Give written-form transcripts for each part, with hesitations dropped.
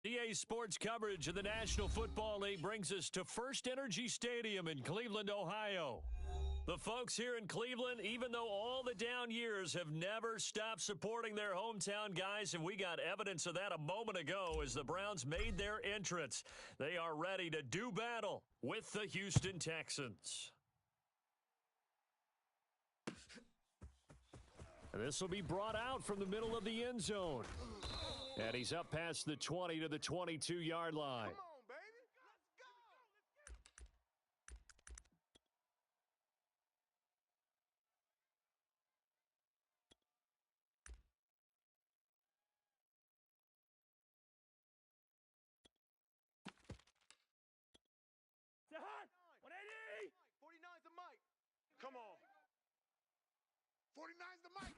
EA Sports coverage of the National Football League brings us to First Energy Stadium in Cleveland, Ohio. The folks here in Cleveland, even though all the down years, have never stopped supporting their hometown guys, and we got evidence of that a moment ago as the Browns made their entrance. They are ready to do battle with the Houston Texans. This will be brought out from the middle of the end zone. And he's up past the 20 to the 22-yard line. Come on, baby. Say hot! 180! 49's the mic. Come on. 49's the mic.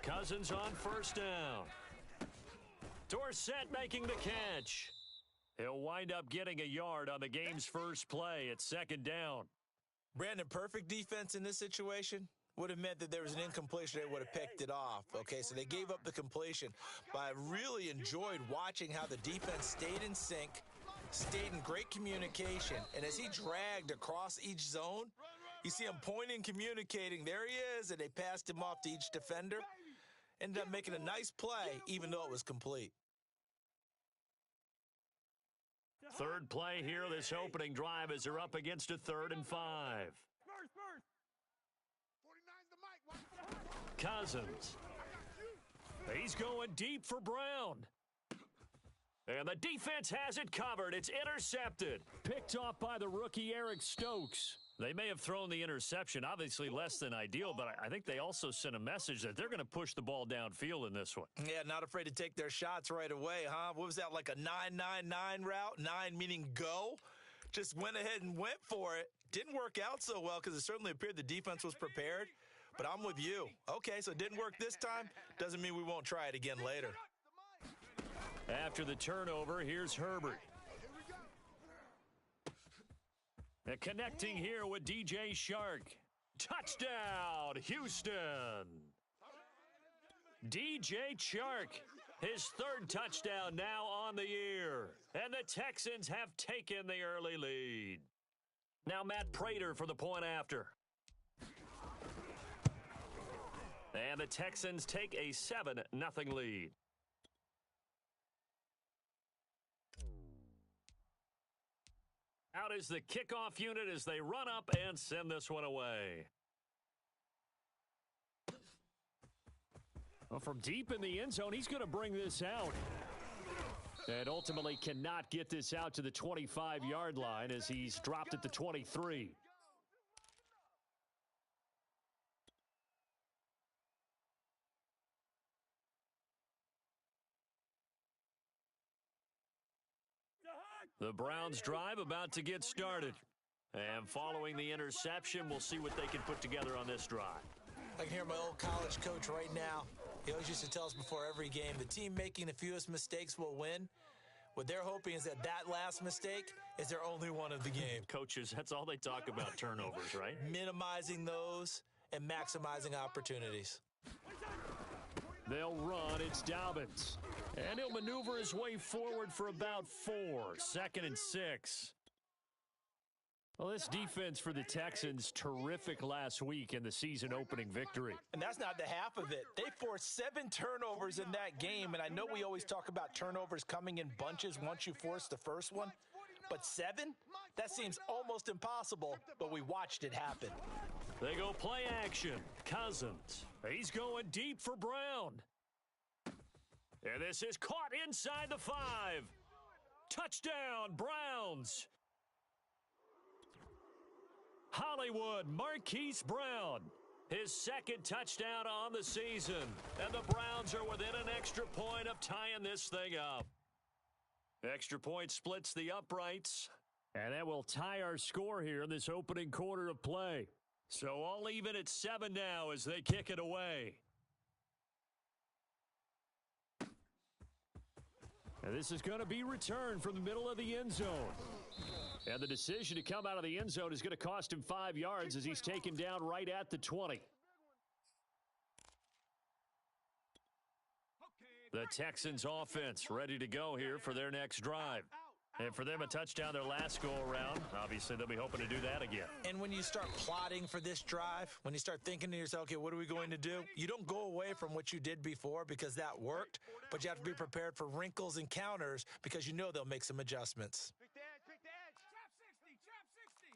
Cousins on first down. Dorsett making the catch. He'll wind up getting a yard on the game's first play at second down. Brandon, perfect defense in this situation would have meant that there was an incompletion. They would have picked it off. Okay, so they gave up the completion. But I really enjoyed watching how the defense stayed in sync, stayed in great communication. And as he dragged across each zone, you see him pointing, communicating. There he is, and they passed him off to each defender. Ended up making a nice play, even though it was complete. Third play here, this opening drive, as they're up against a 3rd and 5. 49's the mic. Cousins. He's going deep for Brown. And the defense has it covered. It's intercepted. Picked off by the rookie Eric Stokes. They may have thrown the interception, obviously less than ideal, but I think they also sent a message that they're going to push the ball downfield in this one. Yeah, not afraid to take their shots right away, huh? What was that, like a 9-9-9 route? 9 meaning go? Just went ahead and went for it. Didn't work out so well because it certainly appeared the defense was prepared, but I'm with you. Okay, so it didn't work this time. Doesn't mean we won't try it again later. After the turnover, here's Herbert. And connecting here with DJ Shark. Touchdown, Houston. DJ Shark, his 3rd touchdown now on the year. And the Texans have taken the early lead. Now Matt Prater for the point after. And the Texans take a 7-0 lead. Out is the kickoff unit as they run up and send this one away. Well, from deep in the end zone, he's going to bring this out. And ultimately cannot get this out to the 25-yard line as he's dropped at the 23. The Browns drive about to get started. And following the interception, we'll see what they can put together on this drive. I can hear my old college coach right now. He always used to tell us before every game, the team making the fewest mistakes will win. What they're hoping is that last mistake is their only one of the game. Coaches, that's all they talk about, turnovers, right? Minimizing those and maximizing opportunities. They'll run. It's Dobbins. And he'll maneuver his way forward for about 4. 2nd and 6. Well, this defense for the Texans, terrific last week in the season-opening victory. And that's not the half of it. They forced 7 turnovers in that game, and I know we always talk about turnovers coming in bunches once you force the first one, but 7? That seems almost impossible, but we watched it happen. They go play action. Cousins. He's going deep for Brown. And this is caught inside the 5. Touchdown, Browns. Hollywood, Marquise Brown. His 2nd touchdown on the season. And the Browns are within an extra point of tying this thing up. Extra point splits the uprights. And that will tie our score here in this opening quarter of play. So all even at 7 now as they kick it away. And this is going to be returned from the middle of the end zone. And the decision to come out of the end zone is going to cost him 5 yards as he's taken down right at the 20. The Texans offense ready to go here for their next drive. And for them, a touchdown their last go-around. Obviously, they'll be hoping to do that again. And when you start plotting for this drive, when you start thinking to yourself, okay, what are we going to do? You don't go away from what you did before because that worked, but you have to be prepared for wrinkles and counters because you know they'll make some adjustments. Pick the edge, pick the edge. Trap 60, trap 60.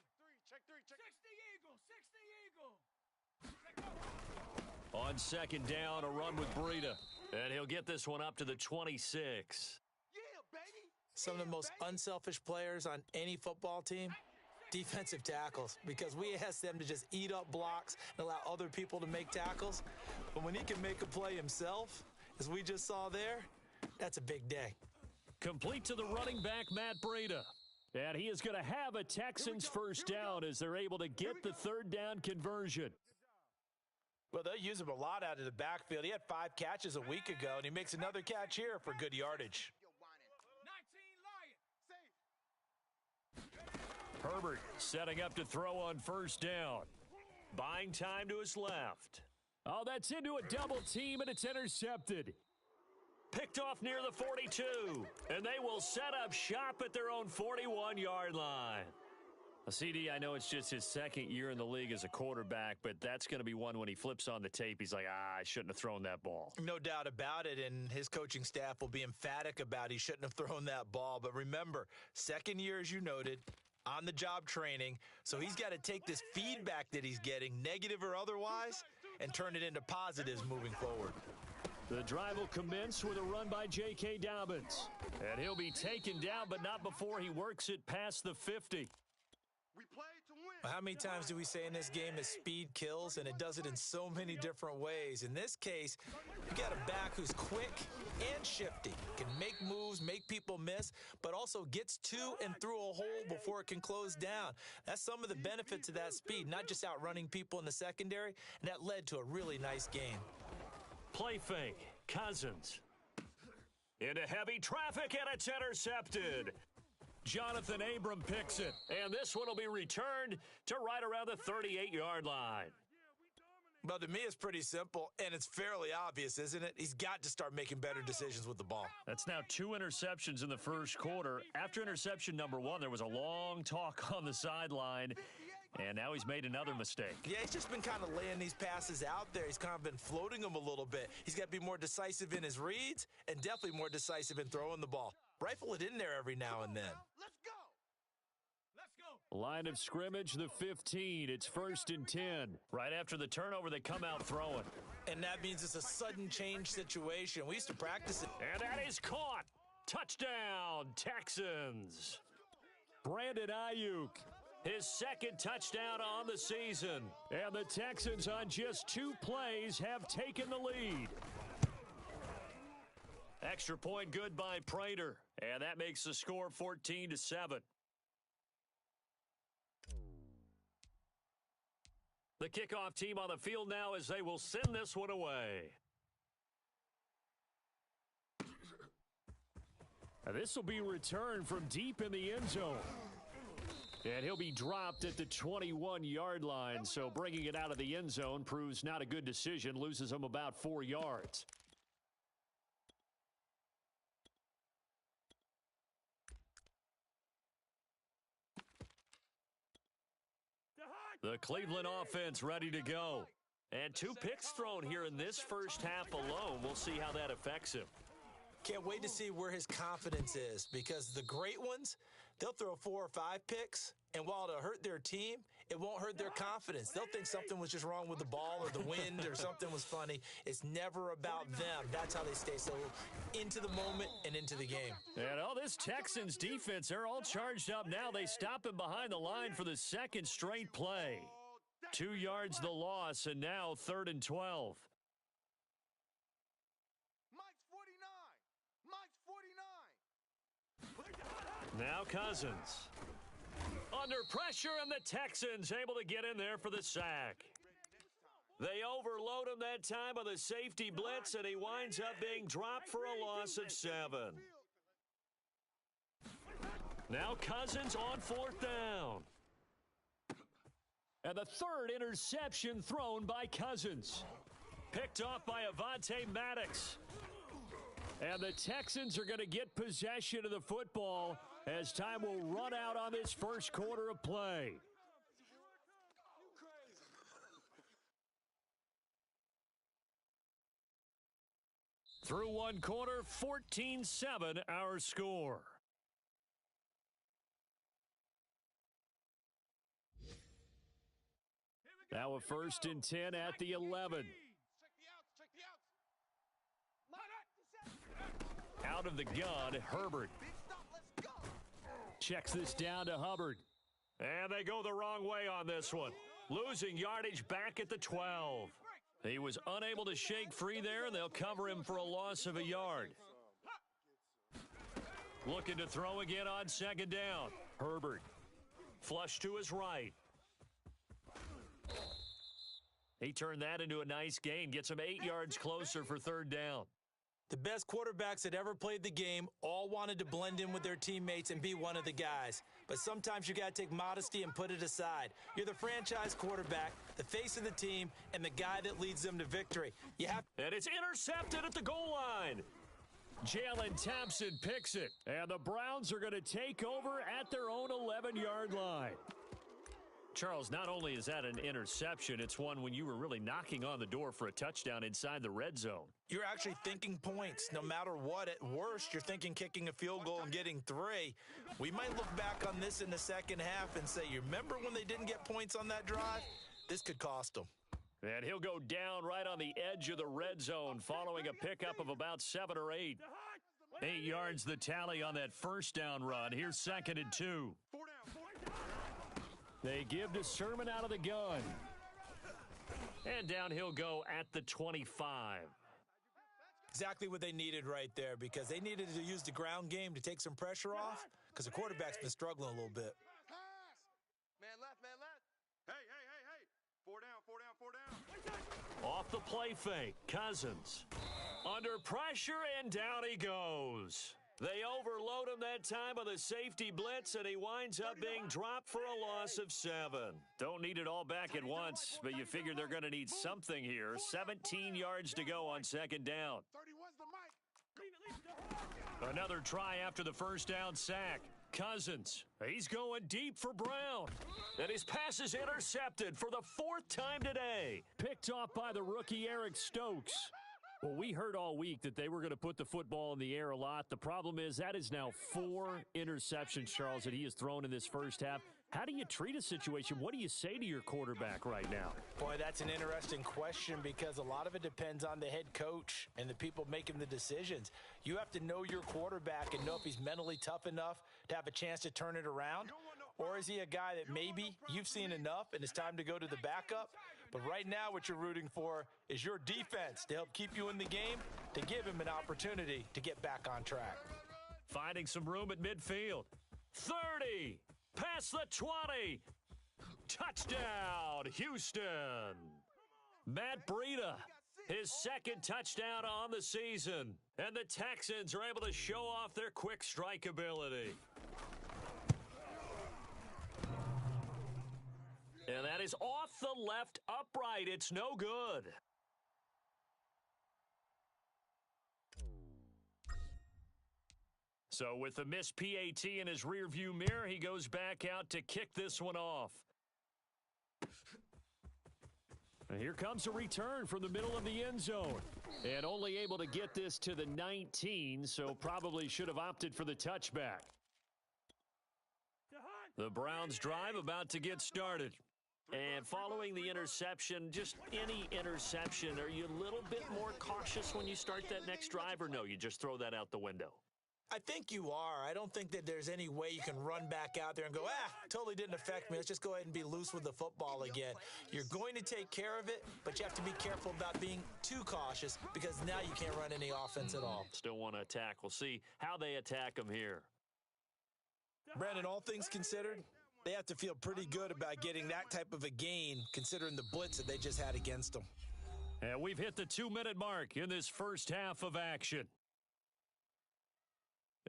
Three, check 60 Eagle. On second down, a run with Breida. And he'll get this one up to the 26. Yeah, baby. Some of the most unselfish players on any football team, defensive tackles, because we ask them to just eat up blocks and allow other people to make tackles. But when he can make a play himself, as we just saw there, that's a big day. Complete to the running back, Matt Breida. And he is going to have a Texans first down as they're able to get the third down conversion. Well, they'll use him a lot out of the backfield. He had 5 catches a week ago, and he makes another catch here for good yardage. 19 Lion. Herbert setting up to throw on first down. Buying time to his left. Oh, that's into a double team, and it's intercepted. Picked off near the 42, and they will set up shop at their own 41-yard line. CD, I know it's just his second year in the league as a quarterback, but that's going to be one when he flips on the tape. He's like, I shouldn't have thrown that ball. No doubt about it, and his coaching staff will be emphatic about he shouldn't have thrown that ball. But remember, second year, as you noted, on-the-job training, so he's got to take this feedback that he's getting, negative or otherwise, and turn it into positives moving forward. The drive will commence with a run by J.K. Dobbins, and he'll be taken down, but not before he works it past the 50. We play to win. How many times do we say in this game that speed kills, and it does it in so many different ways? In this case, you got a back who's quick and shifty, can make moves, make people miss, but also gets to and through a hole before it can close down. That's some of the benefits of that speed, not just outrunning people in the secondary, and that led to a really nice game. Play fake, Cousins. Into heavy traffic, and it's intercepted. Jonathan Abram picks it, and this one will be returned to right around the 38-yard line. Well, to me, it's pretty simple, and it's fairly obvious, isn't it? He's got to start making better decisions with the ball. That's now 2 interceptions in the first quarter. After interception number 1, there was a long talk on the sideline, and now he's made another mistake. Yeah, he's just been kind of laying these passes out there. He's kind of been floating them a little bit. He's got to be more decisive in his reads and definitely more decisive in throwing the ball. Rifle it in there every now and then. Let's go. Line of scrimmage, the 15. It's 1st and 10. Right after the turnover, they come out throwing. And that means it's a sudden change situation. We used to practice it. And that is caught. Touchdown, Texans. Brandon Ayuk, his second touchdown on the season. And the Texans on just 2 plays have taken the lead. Extra point good by Prater. And that makes the score 14-7. The kickoff team on the field now as they will send this one away. Now this will be returned from deep in the end zone. And he'll be dropped at the 21-yard line, so bringing it out of the end zone proves not a good decision, loses him about 4 yards. The Cleveland offense ready to go. And 2 picks thrown here in this first half alone. We'll see how that affects him. Can't wait to see where his confidence is, because the great ones, they'll throw 4 or 5 picks, and while it'll hurt their team, it won't hurt their confidence. They'll think something was just wrong with the ball or the wind or something was funny. It's never about them. That's how they stay so into the moment and into the game. And all this Texans defense, they're all charged up now. They stop him behind the line for the second straight play. 2 yards the loss, and now 3rd and 12. Now Cousins. Under pressure, and the Texans able to get in there for the sack. They overload him that time with a safety blitz, and he winds up being dropped for a loss of 7. Now Cousins on 4th down. And the 3rd interception thrown by Cousins. Picked off by Avonte Maddox. And the Texans are going to get possession of the football as time will run out on this first quarter of play. Through one quarter, 14-7 our score. Now a 1st and 10 at the 11. Out of the gun, Herbert. Checks this down to Hubbard. And they go the wrong way on this one. Losing yardage back at the 12. He was unable to shake free there, and they'll cover him for a loss of a yard. Looking to throw again on 2nd down. Herbert. Flush to his right. He turned that into a nice gain. Gets him 8 yards closer for 3rd down. The best quarterbacks that ever played the game all wanted to blend in with their teammates and be one of the guys. But sometimes you got to take modesty and put it aside. You're the franchise quarterback, the face of the team, and the guy that leads them to victory. And it's intercepted at the goal line. Jalen Thompson picks it. And the Browns are going to take over at their own 11-yard line. Charles, not only is that an interception, it's one when you were really knocking on the door for a touchdown inside the red zone. You're actually thinking points. No matter what, at worst, you're thinking kicking a field goal and getting 3. We might look back on this in the second half and say, you remember when they didn't get points on that drive? This could cost them. And he'll go down right on the edge of the red zone following a pickup of about 7 or 8. 8 yards the tally on that 1st down run. Here's 2nd and 2. They give to Sermon out of the gun. And down he'll go at the 25. Exactly what they needed right there, because they needed to use the ground game to take some pressure off, because the quarterback's been struggling a little bit. Man left, man left. Hey. 4 down. Off the play fake, Cousins. Under pressure, and down he goes. They overload him that time on the safety blitz, and he winds up being dropped for a loss of 7. Don't need it all back at once, but you figure they're going to need something here. 17 yards to go on 2nd down. Another try after the 1st down sack. Cousins, he's going deep for Brown. And his pass is intercepted for the 4th time today. Picked off by the rookie Eric Stokes. Well, we heard all week that they were going to put the football in the air a lot. The problem is that is now 4 interceptions, Charles, that he has thrown in this first half. How do you treat a situation? What do you say to your quarterback right now? Boy, that's an interesting question, because a lot of it depends on the head coach and the people making the decisions. You have to know your quarterback and know if he's mentally tough enough to have a chance to turn it around. Or is he a guy that maybe you've seen enough and it's time to go to the backup? But right now what you're rooting for is your defense to help keep you in the game, to give him an opportunity to get back on track. Finding some room at midfield. 30. Past the 20. Touchdown, Houston. Matt Breida, his 2nd touchdown on the season. And the Texans are able to show off their quick strike ability. And that is off the left upright. It's no good. So with the missed PAT in his rearview mirror, he goes back out to kick this one off. And here comes a return from the middle of the end zone. And only able to get this to the 19, so probably should have opted for the touchback. The Browns drive about to get started. And following the interception, just any interception, are you a little bit more cautious when you start that next drive, or no, you just throw that out the window? I think you are. I don't think that there's any way you can run back out there and go, totally didn't affect me. Let's just go ahead and be loose with the football again. You're going to take care of it, but you have to be careful about being too cautious, because now you can't run any offense at all. Still want to attack. We'll see how they attack them here. Brandon, all things considered, they have to feel pretty good about getting that type of a gain, considering the blitz that they just had against them. And we've hit the 2-minute mark in this first half of action.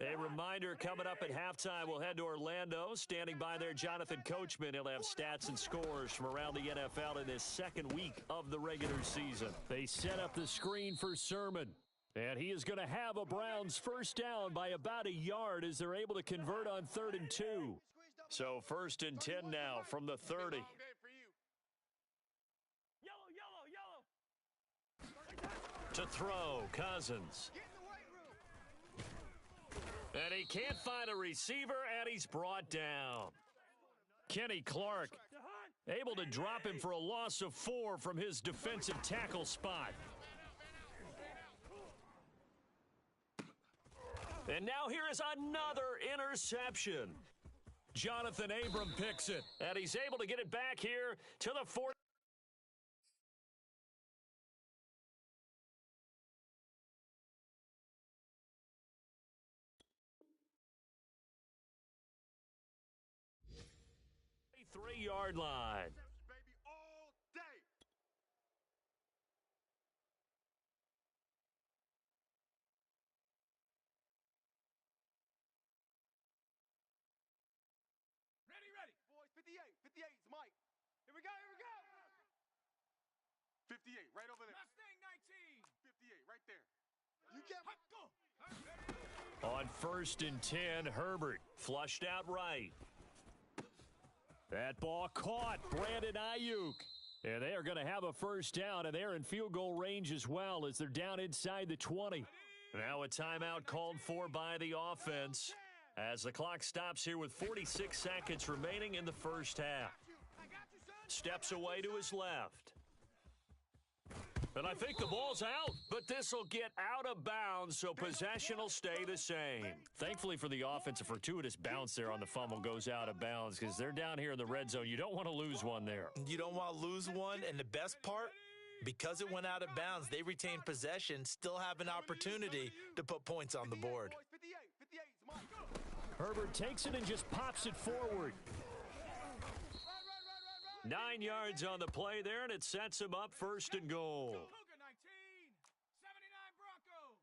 A reminder, coming up at halftime, we'll head to Orlando. Standing by there, Jonathan Coachman. He'll have stats and scores from around the NFL in this second week of the regular season. They set up the screen for Sermon. And he is going to have a Browns first down by about a yard as they're able to convert on 3rd and 2. So 1st and 10 now from the 30. To throw, Cousins. And he can't find a receiver, and he's brought down. Kenny Clark able to drop him for a loss of 4 from his defensive tackle spot. And now here is another interception. Jonathan Abram picks it, and he's able to get it back here to the 40. Three-yard line. Baby, all day. Ready. Boys, 58. 58 is Mike. Here we go. 58, right over there. Mustang 19. 58, right there. You get Go. On 1st and 10, Herbert flushed out right. That ball caught Brandon Ayuk. And they are going to have a first down, and they're in field goal range as well as they're down inside the 20. Now a timeout called for by the offense as the clock stops here with 46 seconds remaining in the first half. Steps away to his left. And I think the ball's out, but this will get out of bounds, so possession will stay the same. Thankfully for the offense, a fortuitous bounce there on the fumble goes out of bounds because they're down here in the red zone. You don't want to lose one there. You don't want to lose one, and the best part, because it went out of bounds, they retain possession, still have an opportunity to put points on the board. 58 is Mike. Herbert takes it and just pops it forward. 9 yards on the play there, and it sets him up 1st and goal. Cougar 19. 79 Broncos.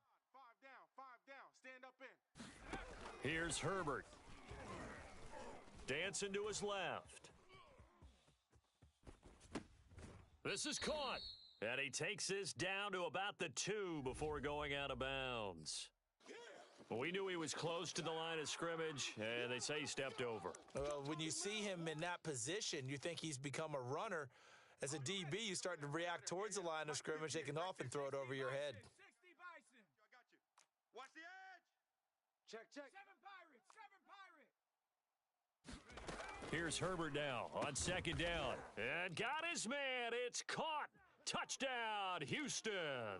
5 down. Stand up in. Here's Herbert. Dancing to his left. This is caught. And he takes this down to about the 2 before going out of bounds. We knew he was close to the line of scrimmage, and they say he stepped over. Well, when you see him in that position, you think he's become a runner. As a DB, you start to react towards the line of scrimmage. They can often throw it over your head. 60 Bison. I got you. Watch the edge. Check. 7 Pirates. Here's Herbert now on 2nd down. And got his man. It's caught. Touchdown, Houston.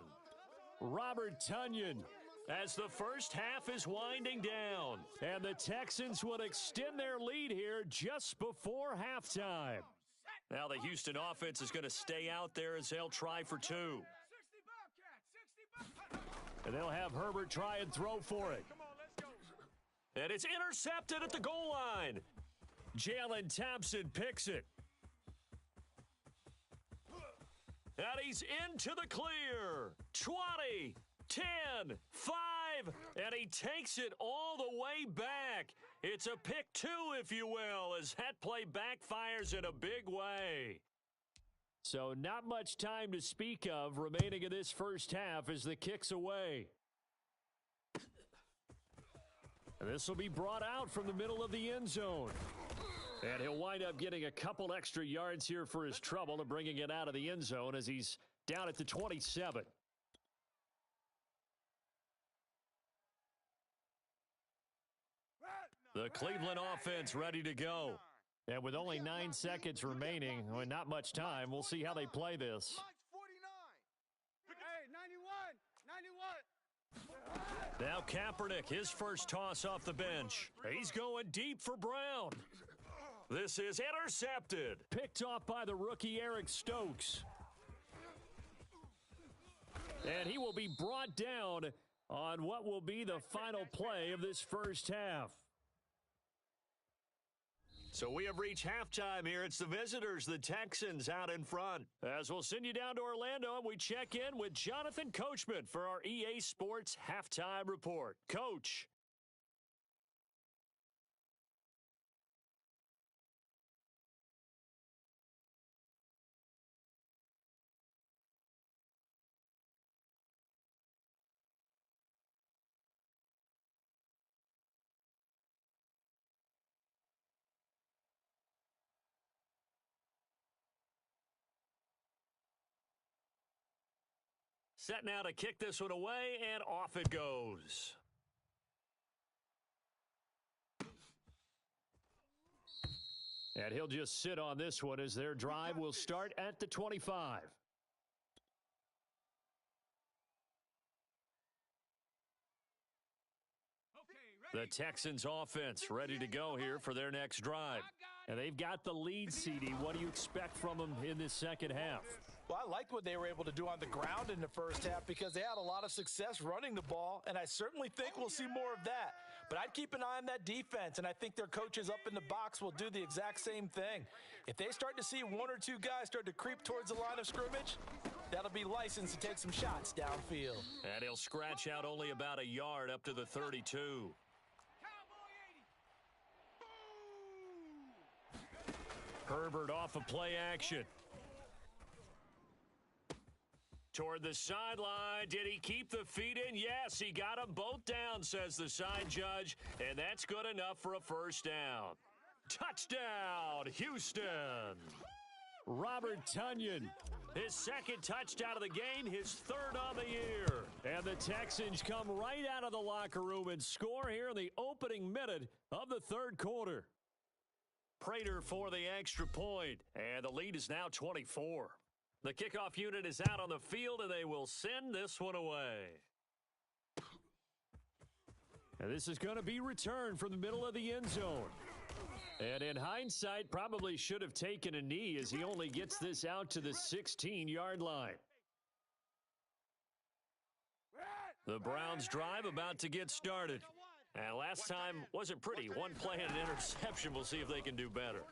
Robert Tonyan. As the first half is winding down, and the Texans will extend their lead here just before halftime. Now the Houston offense is going to stay out there as they'll try for 2. 60 Bobcats. And they'll have Herbert try and throw for it. Come on, let's go. And it's intercepted at the goal line. Jalen Thompson picks it. And he's into the clear. 20. 10, 5, and he takes it all the way back. It's a pick 2, if you will, as that play backfires in a big way. So not much time to speak of remaining in this first half as the kick's away. And this will be brought out from the middle of the end zone. And he'll wind up getting a couple extra yards here for his trouble and bringing it out of the end zone as he's down at the 27. The Cleveland offense ready to go. And with only 9 seconds remaining, and not much time, we'll see how they play this. Mike's 49. Hey, 91. Now Kaepernick, his first toss off the bench. He's going deep for Brown. This is intercepted. Picked off by the rookie Eric Stokes. And he will be brought down on what will be the final play of this first half. So we have reached halftime here. It's the visitors, the Texans, out in front. As we'll send you down to Orlando, and we check in with Jonathan Coachman for our EA Sports Halftime Report. Coach. Set now to kick this one away, and off it goes. And he'll just sit on this one as their drive will start at the 25. The Texans offense ready to go here for their next drive. And they've got the lead, CD. What do you expect from them in this second half? Well, I liked what they were able to do on the ground in the first half because they had a lot of success running the ball, and I certainly think we'll see more of that. But I'd keep an eye on that defense, and I think their coaches up in the box will do the exact same thing. If they start to see one or two guys start to creep towards the line of scrimmage, that'll be licensed to take some shots downfield. And he'll scratch out only about a yard up to the 32. Herbert off of play action. Toward the sideline. Did he keep the feet in? Yes, he got them both down, says the side judge. And that's good enough for a first down. Touchdown, Houston. Robert Tonyan, his second touchdown of the game, his third on the year. And the Texans come right out of the locker room and score here in the opening minute of the third quarter. Prater for the extra point, and the lead is now 24. The kickoff unit is out on the field, and they will send this one away. And this is going to be returned from the middle of the end zone. And in hindsight, probably should have taken a knee as he only gets this out to the 16-yard line. The Browns drive about to get started. And last time wasn't pretty. One play and an interception. We'll see if they can do better.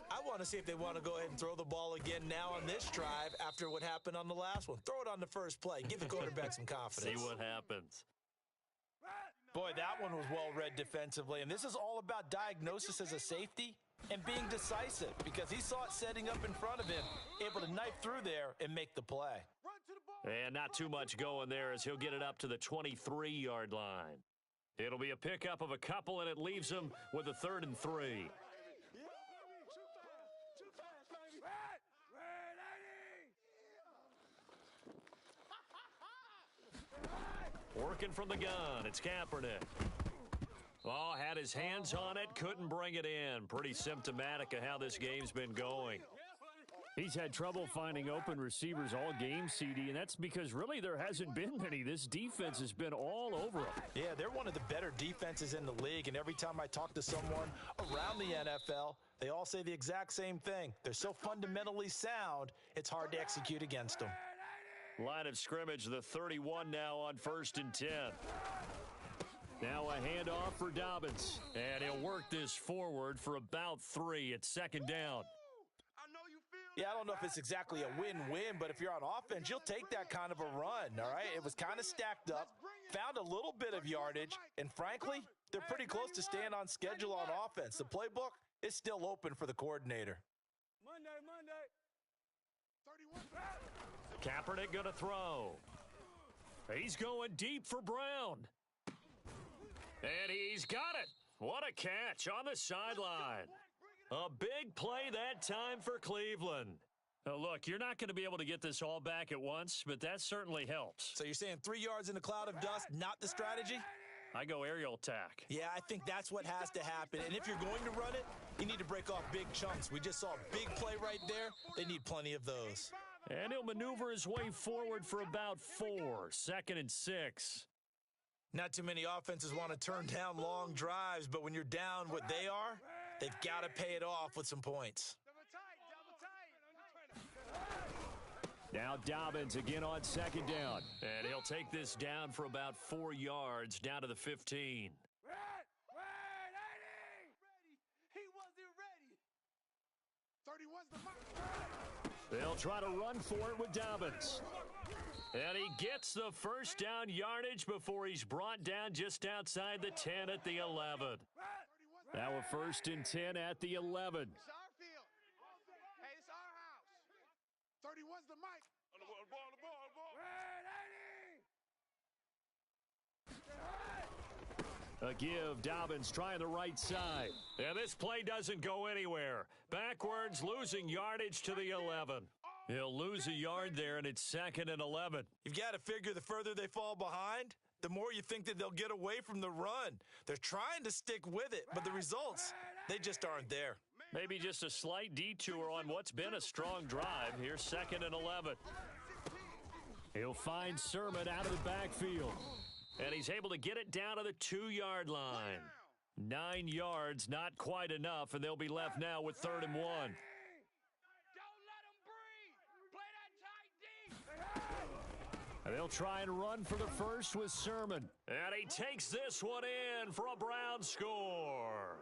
I want to see if they want to go ahead and throw the ball again now on this drive after what happened on the last one. Throw it on the first play. Give the quarterback some confidence. See what happens. Boy, that one was well read defensively. And this is all about diagnosis as a safety and being decisive because he saw it setting up in front of him, able to knife through there and make the play. And not too much going there as he'll get it up to the 23-yard line. It'll be a pickup of a couple, and it leaves him with a 3rd and 3. Working from the gun, it's Kaepernick. Oh, had his hands on it, couldn't bring it in. Pretty symptomatic of how this game's been going. He's had trouble finding open receivers all game, CD, and that's because really there hasn't been many. This defense has been all over him. Yeah, they're one of the better defenses in the league, and every time I talk to someone around the NFL, they all say the exact same thing. They're so fundamentally sound, it's hard to execute against them. Line of scrimmage, the 31 now on 1st and 10. Now a handoff for Dobbins, and he'll work this forward for about 3 at 2nd down. Yeah, I don't know if it's exactly a win-win, but if you're on offense, you'll take that kind of a run, all right? It was kind of stacked up, found a little bit of yardage, and frankly, they're pretty close to staying on schedule on offense. The playbook is still open for the coordinator. Monday. 31. Kaepernick going to throw. He's going deep for Brown. And he's got it. What a catch on the sideline. A big play that time for Cleveland. Now look, you're not going to be able to get this all back at once, but that certainly helps. So you're saying 3 yards in a cloud of dust, not the strategy? I go aerial attack. Yeah, I think that's what has to happen. And if you're going to run it, you need to break off big chunks. We just saw a big play right there. They need plenty of those. And he'll maneuver his way forward for about 4, 2nd and 6. Not too many offenses want to turn down long drives, but when you're down what they are, they've got to pay it off with some points. Now Dobbins again on 2nd down. And he'll take this down for about 4 yards down to the 15. He wasn't ready. 31's the mark. They'll try to run for it with Dobbins. And he gets the first down yardage before he's brought down just outside the 10 at the 11. Now a 1st and 10 at the 11. It's our field. Hey, it's our house. 31's the mic. On the ball. A give, Dobbins trying the right side. And this play doesn't go anywhere. Backwards, losing yardage to the 11. He'll lose a yard there, and it's 2nd and 11. You've got to figure the further they fall behind, the more you think that they'll get away from the run. They're trying to stick with it, but the results, they just aren't there. Maybe just a slight detour on what's been a strong drive. Here's 2nd and 11. He'll find Sermon out of the backfield. And he's able to get it down to the 2-yard line. 9 yards, not quite enough, and they'll be left now with 3rd and 1. Don't let him breathe. Play that tight D. And they'll try and run for the first with Sermon. And he takes this one in for a Brown score.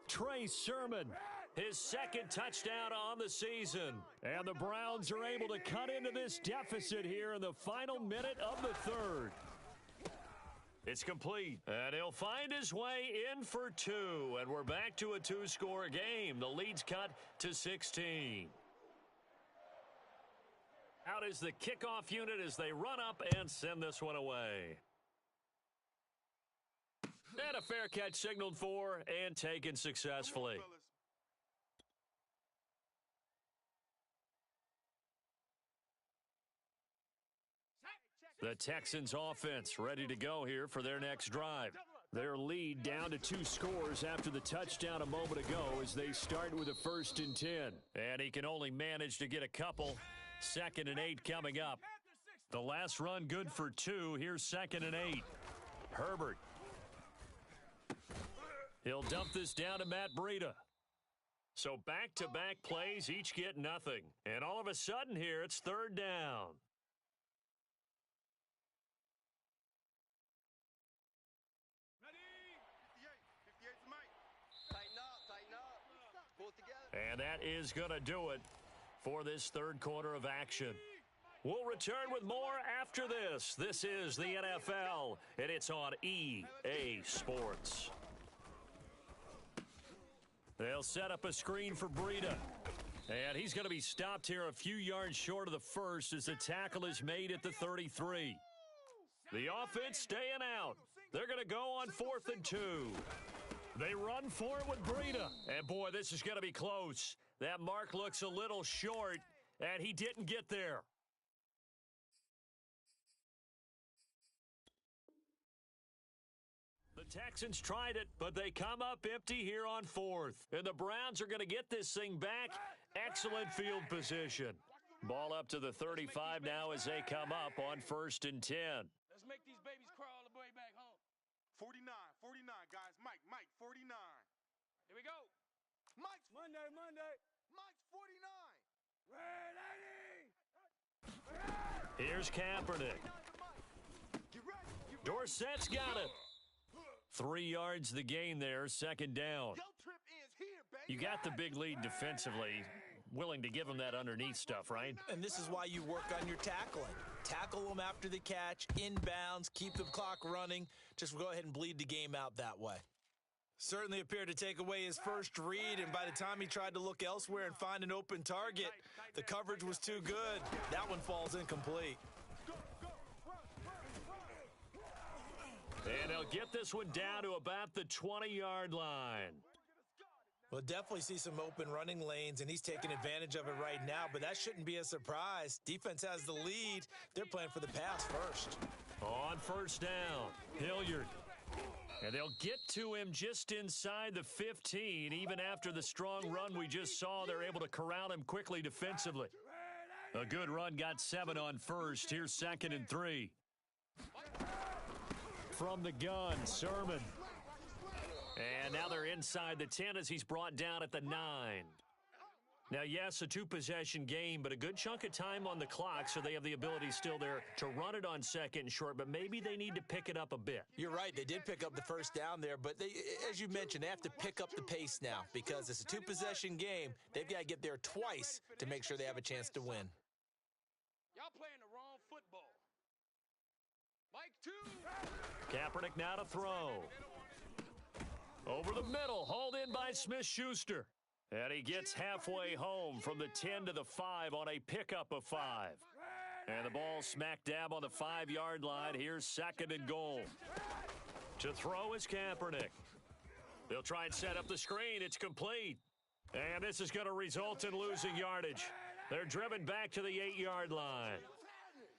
Trey Sermon, his 2nd touchdown on the season. And the Browns are able to cut into this deficit here in the final minute of the 3rd. It's complete, and he'll find his way in for 2, and we're back to a 2-score game. The lead's cut to 16. Out is the kickoff unit as they run up and send this one away. And a fair catch signaled for and taken successfully. The Texans offense ready to go here for their next drive. Their lead down to 2 scores after the touchdown a moment ago as they start with a 1st and 10. And he can only manage to get a couple. 2nd and 8 coming up. The last run good for 2. Here's 2nd and 8. Herbert. He'll dump this down to Matt Breida. So back-to-back plays, each get nothing. And all of a sudden here, it's 3rd down. And that is going to do it for this 3rd quarter of action. We'll return with more after this. This is the NFL, and it's on EA Sports. They'll set up a screen for Breida. And he's going to be stopped here a few yards short of the first as the tackle is made at the 33. The offense staying out. They're going to go on 4th and 2. They run for it with Breida. And, boy, this is going to be close. That mark looks a little short, and he didn't get there. The Texans tried it, but they come up empty here on 4th. And the Browns are going to get this thing back. Excellent field position. Ball up to the 35 now as they come up on 1st and 10. Let's make these babies crawl all the way back home. 49, guys. Mike, 49. Here we go. Mike's Monday. Mike's 49. Ready. Here's Kaepernick. Get ready. Dorsett's got it. 3 yards the gain there, 2nd down. Yo trip is here, baby. You got the big lead defensively. Willing to give them that underneath stuff, right? And this is why you work on your tackling. Tackle them after the catch, inbounds, keep the clock running. Just go ahead and bleed the game out that way. Certainly appeared to take away his first read, and by the time he tried to look elsewhere and find an open target, the coverage was too good. That one falls incomplete. And they'll get this one down to about the 20-yard line. We'll definitely see some open running lanes, and he's taking advantage of it right now, but that shouldn't be a surprise. Defense has the lead. They're playing for the pass first. On 1st down, Hilliard. And they'll get to him just inside the 15. Even after the strong run we just saw, they're able to corral him quickly defensively. A good run got 7 on 1st. Here's 2nd and 3. From the gun, Sermon. And now they're inside the 10 as he's brought down at the 9. Now, yes, a 2-possession game, but a good chunk of time on the clock, so they have the ability still there to run it on 2nd and short, but maybe they need to pick it up a bit. You're right. They did pick up the 1st down there, but they, as you mentioned, they have to pick up the pace now because it's a 2-possession game. They've got to get there twice to make sure they have a chance to win. Y'all playing the wrong football. Mike 2. Kaepernick now to throw. Over the middle, hauled in by Smith-Schuster. And he gets halfway home from the 10 to the 5 on a pickup of 5. And the ball smack dab on the 5-yard line. Here's 2nd and goal. To throw is Kaepernick. They'll try and set up the screen. It's complete. And this is going to result in losing yardage. They're driven back to the 8-yard line.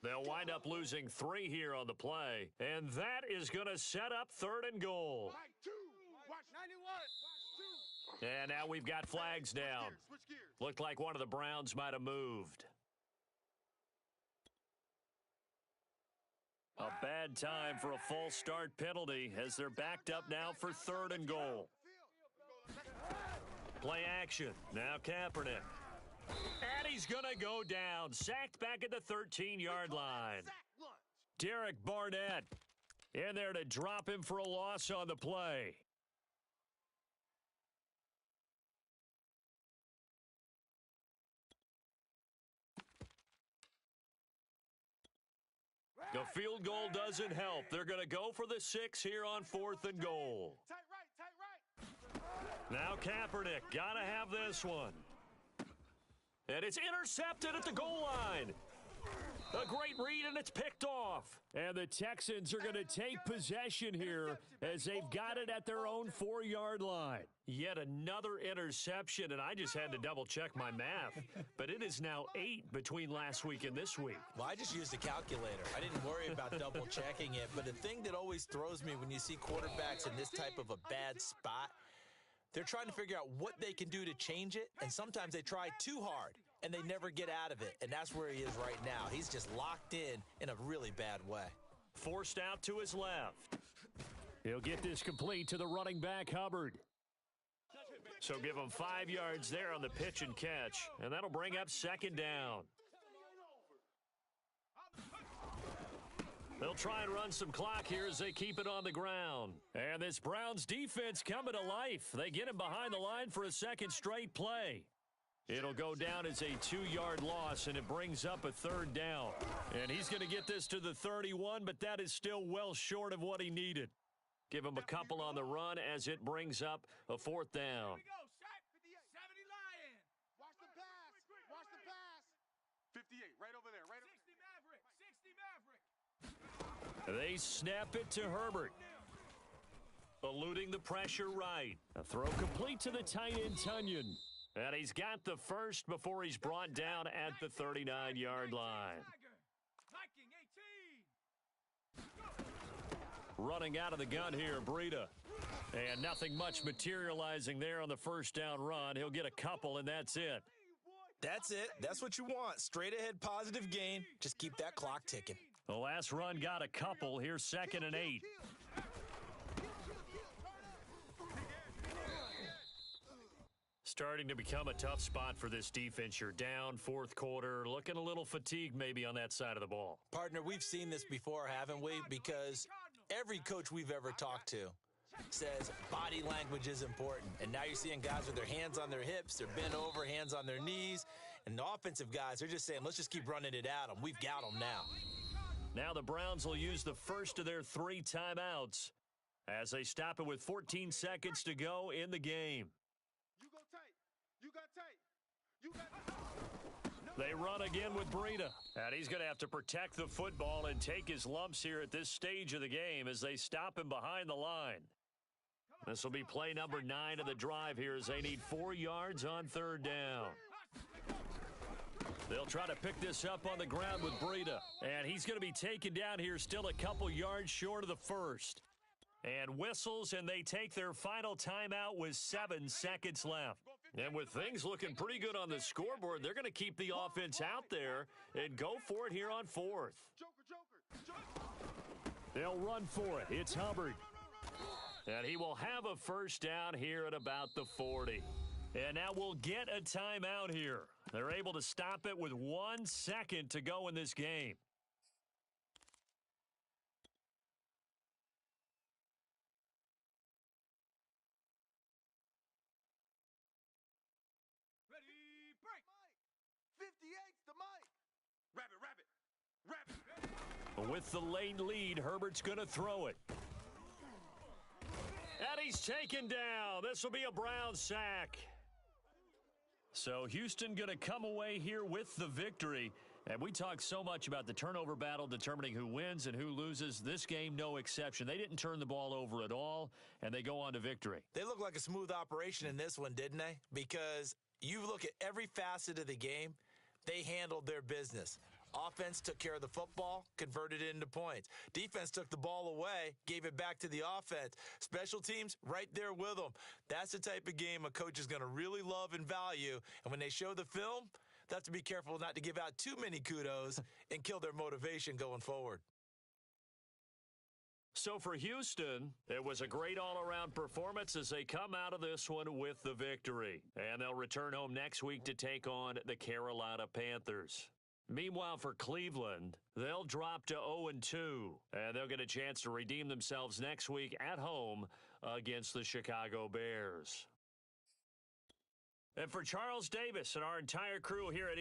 They'll wind up losing 3 here on the play, and that is going to set up 3rd and goal. Mike 2. Watch 91. Watch 2. And now we've got flags down. Switch gears. Looked like one of the Browns might have moved. A bad time for a false start penalty as they're backed up now for 3rd and goal. Play action. Now Kaepernick. And he's going to go down. Sacked back at the 13-yard line. Derek Barnett in there to drop him for a loss on the play. The field goal doesn't help. They're going to go for the 6 here on 4th and goal. Tight right, tight right. Now Kaepernick, got to have this one. And it's intercepted at the goal line. A great read, and it's picked off. And the Texans are going to take possession here as they've got it at their own 4-yard line. Yet another interception, and I just had to double-check my math. But it is now 8 between last week and this week. Well, I just used a calculator. I didn't worry about double-checking it. But the thing that always throws me when you see quarterbacks in this type of a bad spot, they're trying to figure out what they can do to change it, and sometimes they try too hard, and they never get out of it, and that's where he is right now. He's just locked in a really bad way. Forced out to his left. He'll get this complete to the running back, Hubbard. So give him 5 yards there on the pitch and catch, and that'll bring up 2nd down. They'll try and run some clock here as they keep it on the ground. And this Browns defense coming to life. They get him behind the line for a 2nd straight play. It'll go down as a 2-yard loss, and it brings up a 3rd down. And he's going to get this to the 31, but that is still well short of what he needed. Give him a couple on the run as it brings up a 4th down. Here we go, Shaq. 70 Lion. Watch the pass. Watch the pass. 58, right over there. Right 60 Maverick. 60 Maverick. They snap it to Herbert. Eluding the pressure right. A throw complete to the tight end, Tunyon. And he's got the first before he's brought down at the 39-yard line. Running out of the gun here, Breida. And nothing much materializing there on the 1st down run. He'll get a couple, and that's it. That's it. That's what you want. Straight ahead positive gain. Just keep that clock ticking. The last run got a couple. Here's 2nd and 8. Starting to become a tough spot for this defense. You're down 4th quarter, looking a little fatigued maybe on that side of the ball. Partner, we've seen this before, haven't we? Because every coach we've ever talked to says body language is important. And now you're seeing guys with their hands on their hips, they're bent over, hands on their knees. And the offensive guys, they're just saying, let's just keep running it at them. We've got them now. Now the Browns will use the first of their 3 timeouts as they stop it with 14 seconds to go in the game. You go tight. You got tight. You got They run again with Breida. And he's going to have to protect the football and take his lumps here at this stage of the game as they stop him behind the line. This will be play number 9 of the drive here as they need 4 yards on 3rd down. They'll try to pick this up on the ground with Breida. And he's going to be taken down here still a couple yards short of the first. And whistles, and they take their final timeout with 7 seconds left. And with things looking pretty good on the scoreboard, they're going to keep the offense out there and go for it here on 4th. They'll run for it. It's Hubbard. And he will have a first down here at about the 40. And now we'll get a timeout here. They're able to stop it with 1 second to go in this game. ready, break. 58's the mic. Rabbit. With the late lead, Herbert's going to throw it. And he's taken down. This will be a Brown sack. So Houston going to come away here with the victory. And we talk so much about the turnover battle determining who wins and who loses. This game, no exception. They didn't turn the ball over at all, and they go on to victory. They look like a smooth operation in this one, didn't they? Because you look at every facet of the game, they handled their business. Offense took care of the football, converted it into points. Defense took the ball away, gave it back to the offense. Special teams, right there with them. That's the type of game a coach is going to really love and value. And when they show the film, they have to be careful not to give out too many kudos and kill their motivation going forward. So for Houston, it was a great all-around performance as they come out of this one with the victory. And they'll return home next week to take on the Carolina Panthers. Meanwhile, for Cleveland, they'll drop to 0-2, and they'll get a chance to redeem themselves next week at home against the Chicago Bears. And for Charles Davis and our entire crew here at